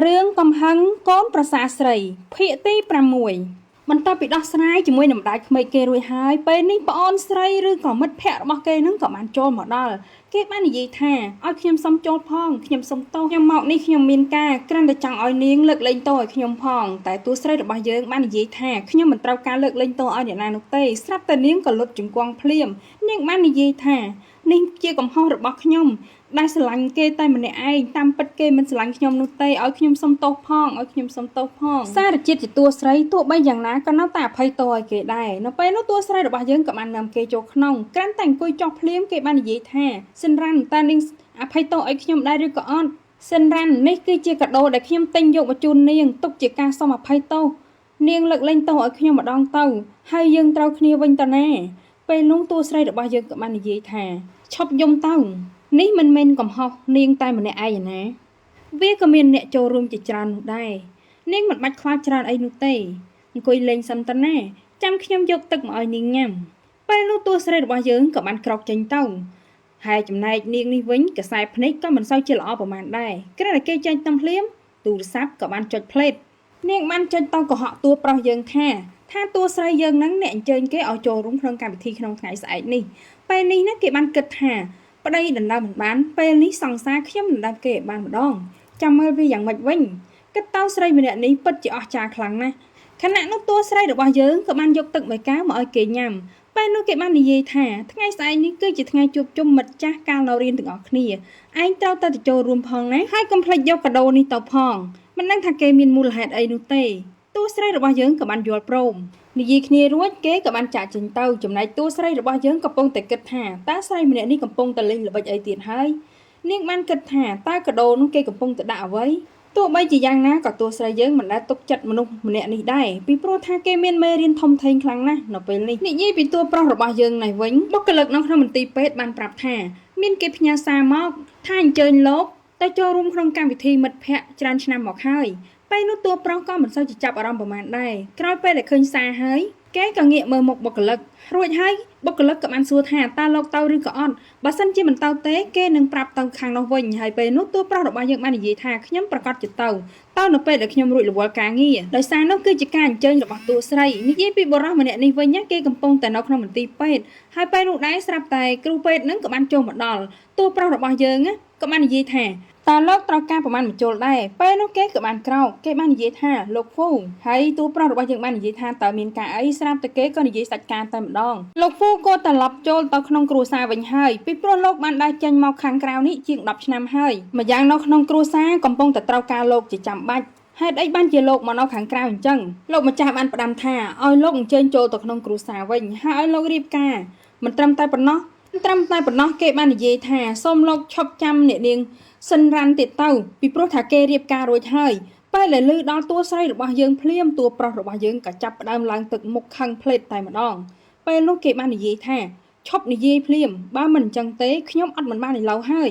រឿងកំហឹងកូនប្រសាស្រីភាគទី6បន្ទាប់ពីដោះស្រាយជាមួយនឹងម្ដាយក្មេកគេរួចហើយពេលនេះប្អូនស្រីឬក៏មិត្តភ័ក្តិរបស់គេនឹងក៏បានចូលមកដល់គេបាននិយាយថាឲ្យខ្ញុំសុំចូលផងខ្ញុំសុំទោសខ្ញុំមកនេះខ្ញុំមានការគ្រាន់តែចង់ឲ្យនាងលើកលែងទោសឲ្យខ្ញុំផងតែតួស្រីរបស់យើងបាននិយាយថាខ្ញុំមិនត្រូវការលើកលែងទោសឲ្យអ្នកណានោះទេស្រាប់តែនាងក៏លុតជង្គង់ភ្លាមនាងបាននិយាយថានេះជាកំហុសរបស់ខ្ញុំដែលស្រឡាញ់គេតែម្នាក់ឯងតាមពិតគេមិនស្រឡាញ់ខ្ញុំនោះទេឲ្យខ្ញុំសុំទោសផងឲ្យខ្ញុំសុំទោសផងសារជាតិជាតួស្រីទោះបីយ៉ាងណាក៏នៅតែអភ័យទោសឲ្យគេដែរនៅពេលនោះតួស្រីរបស់យើងក៏បាននាំគេចូលក្នុងក្រាន់តែអង្គុយចុះភ្លាមគេបាននិយាយថាសិនរ៉ាន់តើនាងអភ័យទោសឲ្យខ្ញុំដែរឬក៏អត់សិនរ៉ាន់នេះគឺជាកាដូដែលខ្ញុំទិញយកមកជូននាងទុកជាការសុំអភ័យទោសនាងលើកលែងទោសឲ្យខ្ញុំម្ដងទៅហើយយើងត្រូវគ្នាវិញតើណាពេលនោះតួស្រីរបស់យើងក៏បាននិយាយថាឈប់យំទៅនេះមិនមែនកំហុសនាងតែម្នាក់ឯងណាវាក៏មានអ្នកចូលរួមជាច្រើននោះដែរនាងមិនបាច់ខ្វល់ច្រើនអីនោះទេអង្គុយលេងសិនទៅណាចាំខ្ញុំយកទឹកមកឲ្យនាងញ៉ាំពេលនោះតួស្រីរបស់យើងក៏បានក្រោកចេញទៅហើយចំណែកនាងនេះវិញកសែភ្នែកក៏មិនសូវជាល្អប្រហែលដែរគ្រាន់តែគេចេញតាមភ្លាមទូរស័ព្ទក៏បានចុចផ្លេតនាងបានចុចទៅកុហកតួប្រុសយើងថាតួស្រីយើងនឹងអ្នកអញ្ជើញគេឲ្យចូលរួមក្នុងកម្មវិធីក្នុងថ្ងៃស្អែកនេះពេលនេះណាគេបានគិតថាប្តីដណ្ដើមមិនបានពេលនេះសង្សារខ្ញុំដណ្ដើមគេឲ្យបានម្ដងចាំមើលវាយ៉ាងម៉េចវិញគិតទៅស្រីម្នាក់នេះពិតជាអស្ចារ្យខ្លាំងណាស់ខណៈនោះតួស្រីរបស់យើងក៏បានយកទឹកមួយកែវមកឲ្យគេញ៉ាំពេលនោះគេបាននិយាយថាថ្ងៃស្អែកនេះគឺជាថ្ងៃជួបជុំមិត្តចាស់កាលនៅរៀនទាំងអស់គ្នាឯងត្រូវតែចូលរួមផងណាហើយកុំភ្លេចយកកាដូនេះទៅផងមិនដឹងថាគេមានមូលហេតុអីនោះទេតួស្រីរបស់យើងក៏បានយល់ព្រមនិយាយគ្នារួចគេក៏បានចាក់ចេញទៅចំណែកតួស្រីរបស់យើងកំពុងតែគិតថាតើស្រីម្នាក់នេះកំពុងតែលេងល្បិចអីទៀតហើយនាងបានគិតថាតើកាដូនោះគេកំពុងតែដាក់អ្វីទោះបីជាយ៉ាងណាក៏តួស្រីយើងមិនដែលទុកចិត្តមនុស្សម្នាក់នេះដែរពីព្រោះថាគេមានមេរៀនធំធេងខ្លាំងណាស់នៅពេលនេះនិយាយពីតួប្រុសរបស់យើងនេះវិញបុគ្គលិកនៅក្នុងមន្ទីរពេទ្យបានប្រាប់ថាមានគេផ្ញើសារមកថាអញ្ជើញលោកទៅចូលរួមក្នុងកម្មវិធីមិត្តភ័ក្តិច្រើនឆ្នាំមកហើយពេលនោះតួប្រុសក៏មិនសូវជាចាប់អារម្មណ៍ប្រហែលដែរក្រោយពេលដែលឃើញសារហើយគេក៏ងាកមើលមុខបុគ្គលិករួចហើយបុគ្គលិកក៏បានសួរថាតើលោកទៅឬក៏អត់បើសិនជាមិនទៅទេគេនឹងប្រាប់ទៅខាងនោះវិញហើយពេលនោះតួប្រុសរបស់យើងបាននិយាយថាខ្ញុំប្រកាសជាទៅនៅពេលដែលខ្ញុំរួចរវល់ការងារដោយសារនោះគឺជាការអញ្ជើញរបស់តួស្រីនិយាយពីបុរសម្នាក់នេះវិញគេកំពុងតែនៅក្នុងមន្ទីរពេទ្យហើយពេលនោះដែរស្រាប់តែគ្រូពេទ្យនឹងក៏បានចូលមកដល់តួប្រុសរបស់យើងក៏បាននិយាយថាតើលោកត្រូវការប្រមាណបញ្ចូលដែរពេលនោះគេក៏បានក្រោកគេបាននិយាយថាលោកហ្វូហើយតួប្រុសរបស់យើងបាននិយាយថាតើមានការអីស្រាប់តែគេក៏និយាយសាច់ការតែម្ដងលោកហ្វូក៏ត្រឡប់ចូលទៅក្នុងគ្រួសារវិញហើយពីព្រោះលោកបានដើរចេញមកខាងក្រៅនេះជាង10ឆ្នាំហើយម្យ៉ាងនៅក្នុងគ្រួសារកំពុងតែត្រូវការលោកជាចាំបាច់ហេតុអីបានជាលោកមកនៅខាងក្រៅអញ្ចឹងលោកម្ចាស់បានផ្ដាំថាឲ្យលោកអញ្ជើញចូលទៅក្នុងគ្រួសារវិញហើយឲ្យលោករៀបការមិនត្រឹមតែប៉ុណ្ណោះគេបាននិយាយថាសូមលោកឈប់ចាំអ្នកនាងសិនរ៉ាន់ទៀតទៅពីព្រោះថាគេរៀបការរួចហើយពេលដែលឮដល់តួស្រីរបស់យើងភ្លាមតួប្រុសរបស់យើងក៏ចាប់ផ្ដើមឡើងទឹកមុខខឹងភ្លេតតែម្ដងពេលនោះគេបាននិយាយថាឈប់និយាយភ្លាមបើមិនអញ្ចឹងទេខ្ញុំអត់មិនបានឥឡូវហើយ